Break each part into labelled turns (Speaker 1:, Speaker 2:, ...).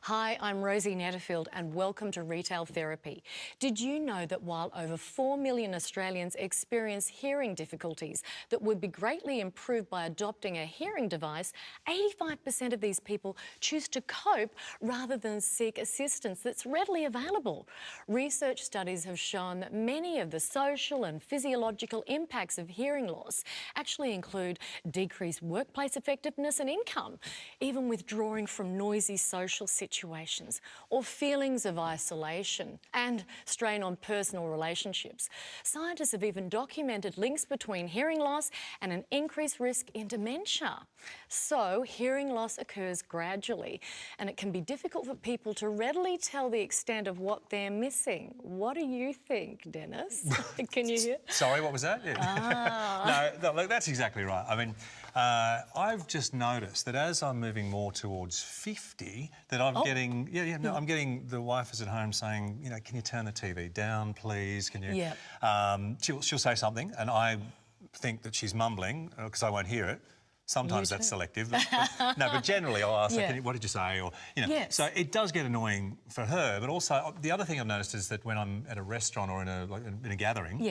Speaker 1: Hi, I'm Rosie Netterfield and welcome to Retail Therapy. Did you know that while over 4 million Australians experience hearing difficulties that would be greatly improved by adopting a hearing device, 85% of these people choose to cope rather than seek assistance that's readily available? Research studies have shown that many of the social and physiological impacts of hearing loss actually include decreased workplace effectiveness and income, even withdrawing from noisy social situations, or feelings of isolation and strain on personal relationships. Scientists have even documented links between hearing loss and an increased risk in dementia. So, hearing loss occurs gradually, and it can be difficult for people to readily tell the extent of what they're missing. What do you think, Dennis? Can you hear?
Speaker 2: Sorry, what was that? Yeah. No, look, that's exactly right. I mean, I've just noticed that as I'm moving more towards 50, that I'm getting, I'm getting the wife is at home saying, you know, can you turn the TV down, please? Can you?
Speaker 1: Yeah.
Speaker 2: She'll say something, and I think that she's mumbling because I won't hear it. Sometimes that's selective, but generally I'll ask her, what did you say? Or, you know, so it does get annoying for her. But also, the other thing I've noticed is that when I'm at a restaurant or in a gathering,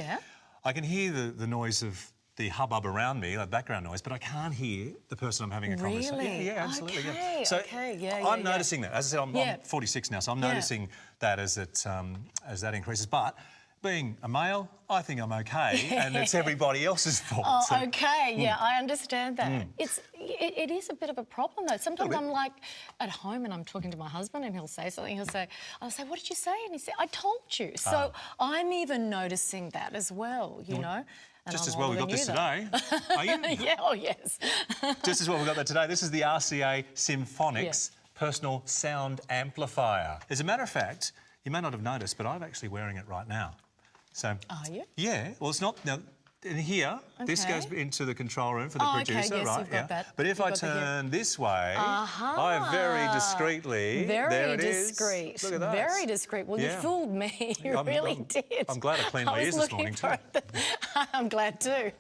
Speaker 2: I can hear the noise of the hubbub around me, like background noise, but I can't hear the person I'm having a conversation with.
Speaker 1: Really?
Speaker 2: Yeah, absolutely.
Speaker 1: Okay,
Speaker 2: So I'm noticing that. As I said, I'm 46 now, so I'm noticing that as that increases. But being a male, I think I'm okay, and it's everybody else's fault.
Speaker 1: Oh, so. Okay, yeah, I understand that. It is a bit of a problem, though. Sometimes I'm like at home and I'm talking to my husband and he'll say something, I'll say, what did you say? And he said, I told you. So I'm even noticing that as well, you know.
Speaker 2: Just as well we got this today. Are you?
Speaker 1: Yeah, oh yes.
Speaker 2: Just as well we got that today. This is the RCA Symphonix personal sound amplifier. As a matter of fact, you may not have noticed, but I'm actually wearing it right now. So,
Speaker 1: are you?
Speaker 2: Yeah. Well, it's not now. In here, this goes into the control room for the producer,
Speaker 1: yes,
Speaker 2: right?
Speaker 1: You've got that.
Speaker 2: But if I turn this way, I very discreetly.
Speaker 1: Very discreet.
Speaker 2: Look at that.
Speaker 1: Very discreet. Well, you fooled me. You really did.
Speaker 2: I'm glad I cleaned my ears this morning too.
Speaker 1: I'm glad too.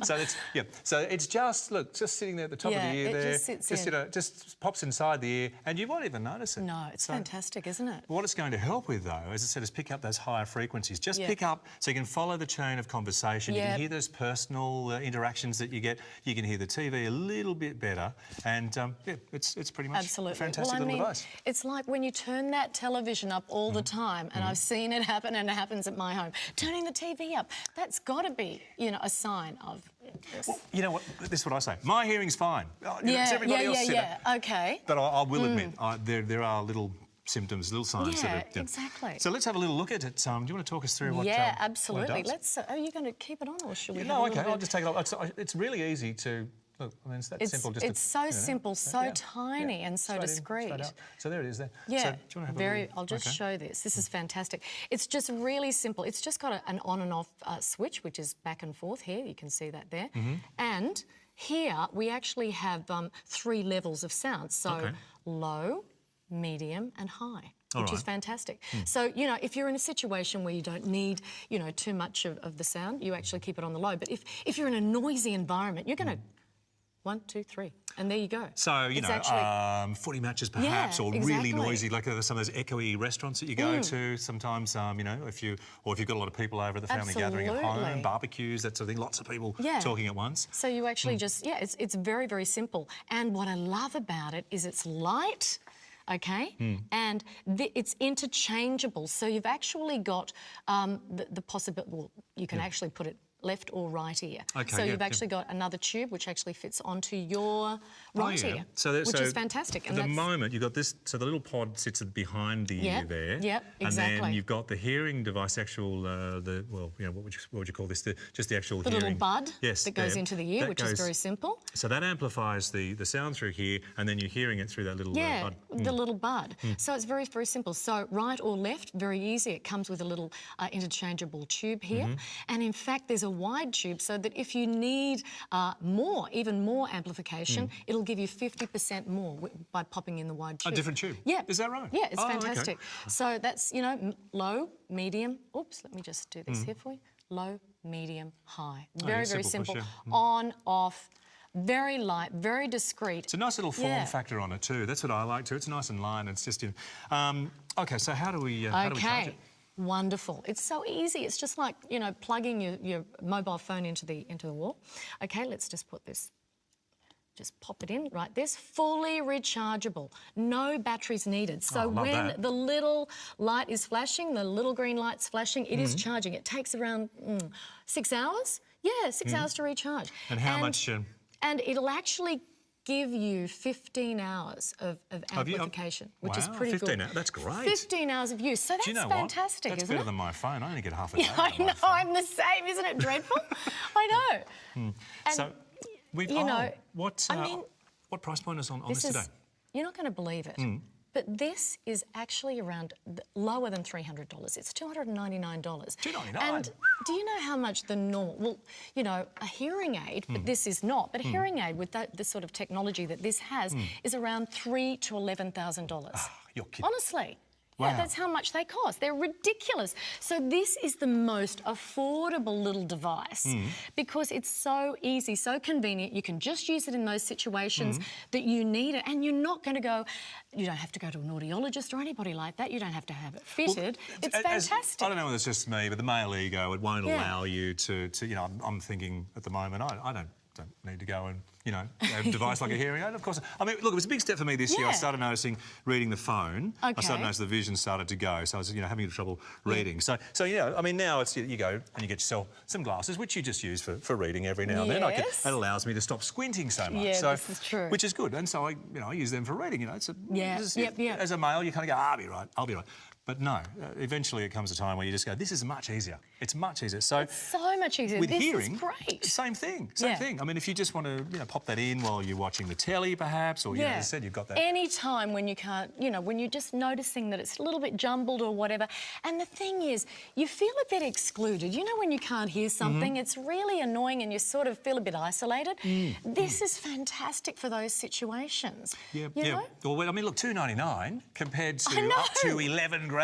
Speaker 2: So it's So it's just just sitting there at the top of the ear there.
Speaker 1: Just sits in.
Speaker 2: Just pops inside the ear, and you won't even notice it.
Speaker 1: No, it's fantastic, isn't it?
Speaker 2: What it's going to help with, though, as I said, is pick up those higher frequencies. Just pick up so you can follow the chain of conversation. You can hear those personal interactions that you get. You can hear the TV a little bit better, and it's pretty much a fantastic little device.
Speaker 1: It's like when you turn that television up all the time, and I've seen it happen, and it happens at my home. Turning the TV up, that's got to be, you know, a sign of.
Speaker 2: Well, you know what? This is what I say. My hearing's fine. It's everybody else.
Speaker 1: Okay.
Speaker 2: But I will admit, there are little symptoms, little signs.
Speaker 1: Exactly.
Speaker 2: So let's have a little look at it. Do you want to talk us through what?
Speaker 1: Yeah, absolutely. Let's. Are you going to keep it on, or should we?
Speaker 2: No, okay. I'll just take it off. It's really easy to. Look, I mean, it's that simple.
Speaker 1: It's so simple, so tiny, and so discreet.
Speaker 2: So there it is. There.
Speaker 1: Yeah.
Speaker 2: So, do you want to have a little...
Speaker 1: I'll just show this. This is fantastic. It's just really simple. It's just got an on and off switch, which is back and forth here. You can see that there. And here we actually have 3 levels of sound. So low, medium, and high. Which is fantastic. So, you know, if you're in a situation where you don't need, you know, too much of the sound, you actually keep it on the low. But if you're in a noisy environment, you're going to 1, 2, 3, and there you go.
Speaker 2: So, you know, footy matches perhaps, or really noisy, like some of those echoey restaurants that you go to. Sometimes, you know, if you've got a lot of people over at the family gathering at home, barbecues, that sort of thing, lots of people talking at once.
Speaker 1: So you actually just, it's very, very simple. And what I love about it is it's light. Okay, and it's interchangeable. So you've actually got the possibility. Well, you can actually put it left or right ear. Okay, so you've actually got another tube which actually fits onto your right ear, which is fantastic.
Speaker 2: And at the moment, you've got this, so the little pod sits behind the ear there.
Speaker 1: Yep, exactly.
Speaker 2: And then you've got the hearing device, what would you call this? Just the actual hearing.
Speaker 1: The little bud that goes into the ear,
Speaker 2: that
Speaker 1: which is very simple.
Speaker 2: So that amplifies the sound through here, and then you're hearing it through that little bud.
Speaker 1: The little bud. So it's very, very simple. So right or left, very easy. It comes with a little interchangeable tube here. And in fact, there's a wide tube so that if you need even more amplification, it'll give you 50% more by popping in the wide tube.
Speaker 2: A different tube?
Speaker 1: Yeah.
Speaker 2: Is that right?
Speaker 1: Yeah, it's fantastic. Okay. So that's, you know, low, medium. Oops, let me just do this here for you. Low, medium, high. Very, very simple. On, off. very light, very discreet.
Speaker 2: It's a nice little form factor on it too. That's what I like too. It's nice and light. It's just, okay, so how do we charge it?
Speaker 1: Wonderful. It's so easy. It's just like, you know, plugging your mobile phone into the wall. Okay, let's just put this. Just pop it in, right? This fully rechargeable, no batteries needed. So when the little light is flashing, the little green light's flashing, it is charging. It takes around 6 hours. Yeah, 6 hours to recharge.
Speaker 2: And how much?
Speaker 1: And it'll actually give you 15 hours of amplification, which is pretty
Speaker 2: 15
Speaker 1: good.
Speaker 2: Hours. That's great.
Speaker 1: 15 hours of use. So that's fantastic,
Speaker 2: That's
Speaker 1: isn't it?
Speaker 2: better than my phone. I only get half a day.
Speaker 1: Yeah, I know. I'm the same. Isn't it dreadful? I know. And
Speaker 2: so, what price point is on this today?
Speaker 1: You're not going to believe it, but this is actually around lower than $300. It's $299.
Speaker 2: $299?
Speaker 1: And do you know how much the normal... Well, you know, a hearing aid, but this is not, but a hearing aid with this sort of technology that this has is around $3,000 to $11,000.
Speaker 2: Oh, you're kidding.
Speaker 1: Honestly.
Speaker 2: Wow.
Speaker 1: Yeah, that's how much they cost. They're ridiculous. So this is the most affordable little device because it's so easy, so convenient. You can just use it in those situations that you need it, and you're not going to go... You don't have to go to an audiologist or anybody like that. You don't have to have it fitted. Well, it's fantastic.
Speaker 2: I don't know whether it's just me, but the male ego, it won't allow you to... You know, I'm thinking at the moment, I don't need to go and, you know, have a device like a hearing aid. Of course, I mean, look, it was a big step for me this year. I started noticing reading the phone. I started noticing the vision started to go, so I was, you know, having trouble reading. So you know, I mean, now it's you go and you get yourself some glasses, which you just use for reading every now and then. It allows me to stop squinting so much.
Speaker 1: Yeah, this is true.
Speaker 2: Which is good, and so I use them for reading. You know, as a male, you kind of go, I'll be right. But no, eventually it comes a time where you just go, this is much easier. It's much easier. So
Speaker 1: it's so much easier.
Speaker 2: With
Speaker 1: this
Speaker 2: hearing,
Speaker 1: is great.
Speaker 2: Same thing. I mean, if you just want to, you know, pop that in while you're watching the telly, perhaps, or you know, as I said, you've got that.
Speaker 1: Any time when you can't, you know, when you're just noticing that it's a little bit jumbled or whatever. And the thing is, you feel a bit excluded. You know, when you can't hear something, it's really annoying, and you sort of feel a bit isolated. This is fantastic for those situations. You know?
Speaker 2: Well, I mean, look, $299 compared to up to $11,000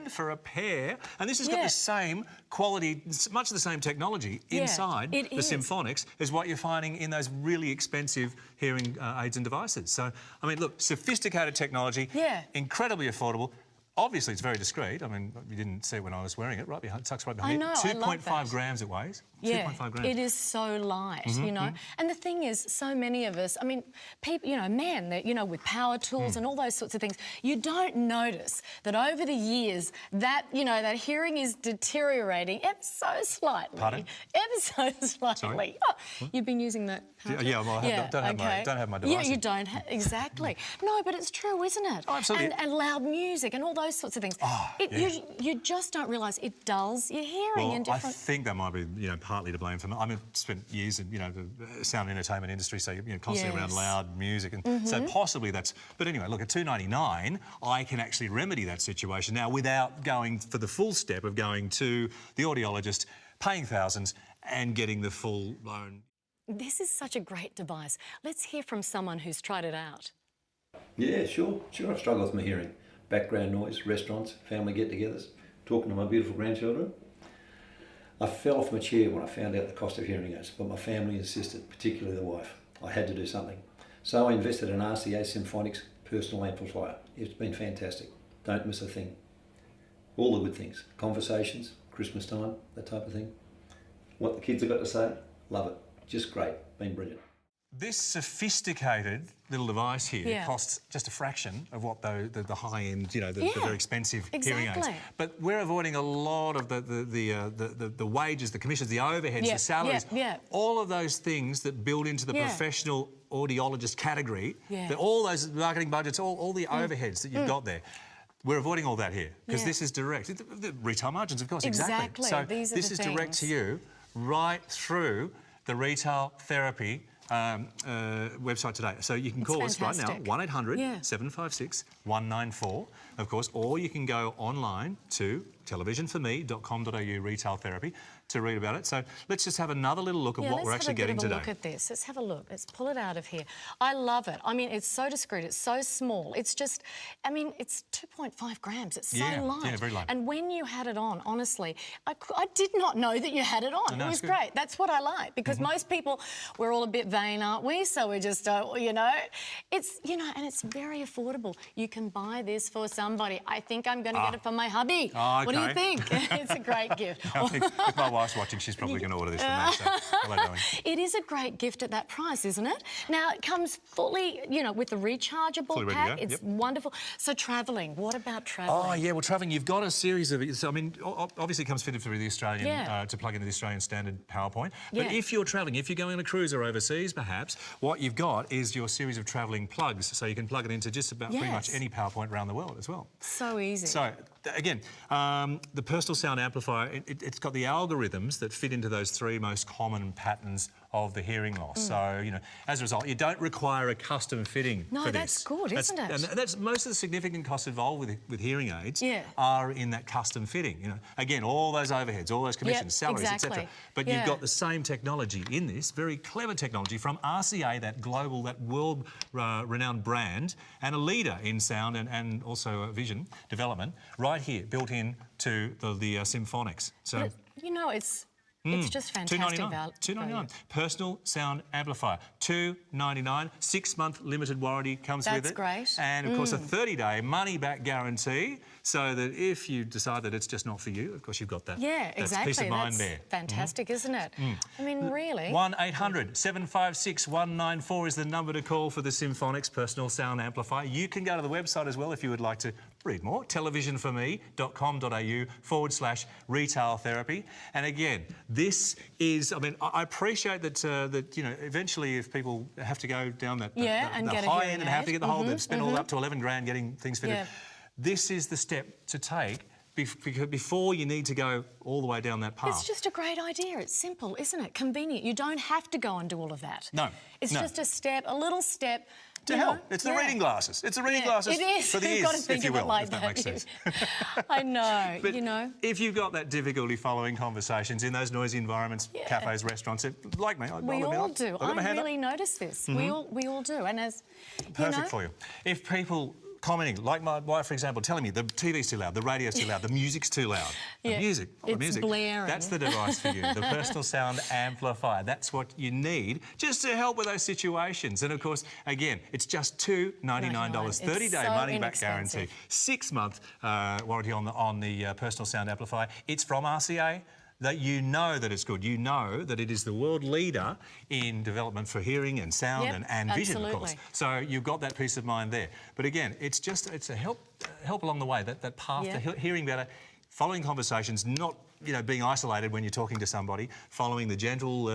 Speaker 2: for a pair, and this has got the same quality, much of the same technology inside the Symphonix as what you're finding in those really expensive hearing aids and devices. So, I mean, look, sophisticated technology, incredibly affordable. Obviously, it's very discreet. I mean, you didn't see it when I was wearing it, right behind, tucks right behind
Speaker 1: me. I know,
Speaker 2: 2.5 grams it weighs. 2.5 grams.
Speaker 1: It is so light, you know. And the thing is, so many of us, I mean, people, you know, men, you know, with power tools and all those sorts of things, you don't notice that over the years that, you know, that hearing is deteriorating ever so slightly.
Speaker 2: Pardon?
Speaker 1: Ever so slightly.
Speaker 2: Sorry?
Speaker 1: Oh, you've been using that power tool?
Speaker 2: Yeah, well, I don't have my device.
Speaker 1: Yeah, you don't. Exactly. No, but it's true, isn't it?
Speaker 2: Oh, absolutely.
Speaker 1: And loud music and all those sorts of things.
Speaker 2: Oh,
Speaker 1: you just don't realise it dulls your hearing in different...
Speaker 2: I think that might be, you know, partly to blame for me. I mean, I've spent years in, you know, the sound entertainment industry, so you're constantly around loud music, and so possibly that's... But anyway, look, at $299, I can actually remedy that situation now without going for the full step of going to the audiologist, paying thousands, and getting the full-blown...
Speaker 1: This is such a great device. Let's hear from someone who's tried it out.
Speaker 3: Yeah, sure. I've struggled with my hearing. Background noise, restaurants, family get-togethers, talking to my beautiful grandchildren. I fell off my chair when I found out the cost of hearing aids, but my family insisted, particularly the wife. I had to do something. So I invested in RCA Symphonix personal amplifier. It's been fantastic. Don't miss a thing. All the good things. Conversations, Christmas time, that type of thing. What the kids have got to say, love it. Just great. Been brilliant.
Speaker 2: This sophisticated little device here costs just a fraction of what the high-end, you know, the very expensive hearing aids. But we're avoiding a lot of the wages, the commissions, the overheads, the salaries, all of those things that build into the professional audiologist category, that all those marketing budgets, all the overheads that you've got there. We're avoiding all that here because this is direct. The retail margins, of course, exactly. So this is direct to you right through the retail therapy website today. So you can call us right now, 1-800-756-194, of course, or you can go online to televisionforme.com.au retail therapy to read about it. So let's just have another little look at what we're actually getting today.
Speaker 1: Let's have a look at this. Let's have a look. Let's pull it out of here. I love it. I mean, it's so discreet. It's so small. It's just, I mean, it's 2.5 grams. It's so light.
Speaker 2: Yeah, very light.
Speaker 1: And when you had it on, honestly, I did not know that you had it on. It was great. That's what I like, because most people, we're all a bit vain, aren't we? So we just don't, you know. It's, you know, and it's very affordable. You can buy this for somebody. I think I'm going to get it for my hubby.
Speaker 2: Okay.
Speaker 1: What do you think? It's a great gift.
Speaker 2: I think if my wife's watching, she's probably going to order this from me. So, hello, darling.
Speaker 1: It is a great gift at that price, isn't it? Now, it comes fully, you know, with the rechargeable pack. It's wonderful. So travelling, what about travelling?
Speaker 2: Oh, yeah, well, travelling, you've got a series of... So, I mean, obviously it comes fitted through the Australian, to plug into the Australian standard PowerPoint. But if you're travelling, if you're going on a cruise or overseas, perhaps, what you've got is your series of travelling plugs. So you can plug it into just about pretty much any PowerPoint around the world as well.
Speaker 1: So easy.
Speaker 2: So, again, the personal sound amplifier, it's got the algorithms that fit into those three most common patterns of the hearing loss. So, you know, as a result, you don't require a custom fitting for this.
Speaker 1: No, that's good, isn't it?
Speaker 2: And that's most of the significant costs involved with hearing aids are in that custom fitting. You know, again, all those overheads, all those commissions, salaries, etc. But you've got the same technology in this, very clever technology from RCA, that global, that world-renowned brand, and a leader in sound and also vision development, right here, built in to the Symphonix. So,
Speaker 1: but, you know, it's just fantastic.
Speaker 2: $2.99. Personal sound amplifier, $2.99. 6-month limited warranty comes with it.
Speaker 1: That's great.
Speaker 2: And of course, a 30-day money-back guarantee, so that if you decide that it's just not for you, of course you've got that.
Speaker 1: Yeah, exactly.
Speaker 2: Peace of mind there.
Speaker 1: Fantastic, isn't it? I mean, really.
Speaker 2: 1-800-756-194 is the number to call for the Symphonix personal sound amplifier. You can go to the website as well if you would like to read more. televisionforme.com.au/retail therapy. And again, this is, I mean, I appreciate that, you know, eventually if people have to go down that the high end and have to get the whole, they've spent all up to 11 grand getting things fitted. This is the step to take before you need to go all the way down that path.
Speaker 1: It's just a great idea. It's simple, isn't it? Convenient. You don't have to go and do all of that.
Speaker 2: No.
Speaker 1: It's just a step, a little step.
Speaker 2: To help. It's the reading glasses. It's the reading glasses for the ears, if you will, if that makes sense.
Speaker 1: I know,
Speaker 2: but
Speaker 1: you know.
Speaker 2: If you've got that difficulty following conversations in those noisy environments, cafes, restaurants, like me,
Speaker 1: we all do. I really notice this. We all do. And as
Speaker 2: perfect for you. If people commenting, like my wife, for example, telling me the TV's too loud, the radio's too loud, the music's too loud. The music,
Speaker 1: blaring.
Speaker 2: That's the device for you, the personal sound amplifier. That's what you need just to help with those situations. And of course, again, it's just $2.99, 30-day money-back guarantee, 6-month warranty on the personal sound amplifier. It's from RCA. That you know that it's good. You know that it is the world leader in development for hearing and sound and vision, of course. So you've got that peace of mind there. But again, it's a help along the way, that path to hearing better, following conversations, not being isolated when you're talking to somebody, following the gentle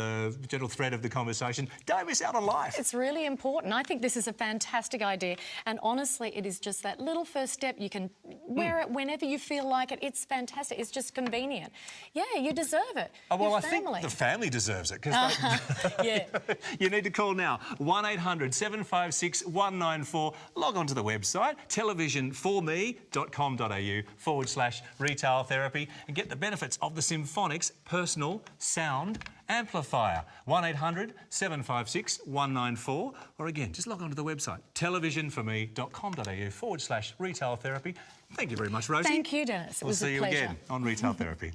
Speaker 2: thread of the conversation. Don't miss out on life.
Speaker 1: It's really important. I think this is a fantastic idea. And honestly, it is just that little first step. You can wear it whenever you feel like it. It's fantastic. It's just convenient. Yeah, you deserve it.
Speaker 2: Oh, well, I think the family deserves it. You need to call now. 1-800-756-194. Log on to the website, televisionforme.com.au/retail therapy, and get the benefits of the Symphonix personal sound amplifier. 1-800-756-194. Or again, just log on to the website, televisionforme.com.au/retail therapy. Thank you very much, Rosie.
Speaker 1: Thank you, Dennis.
Speaker 2: We'll see you again on Retail Therapy.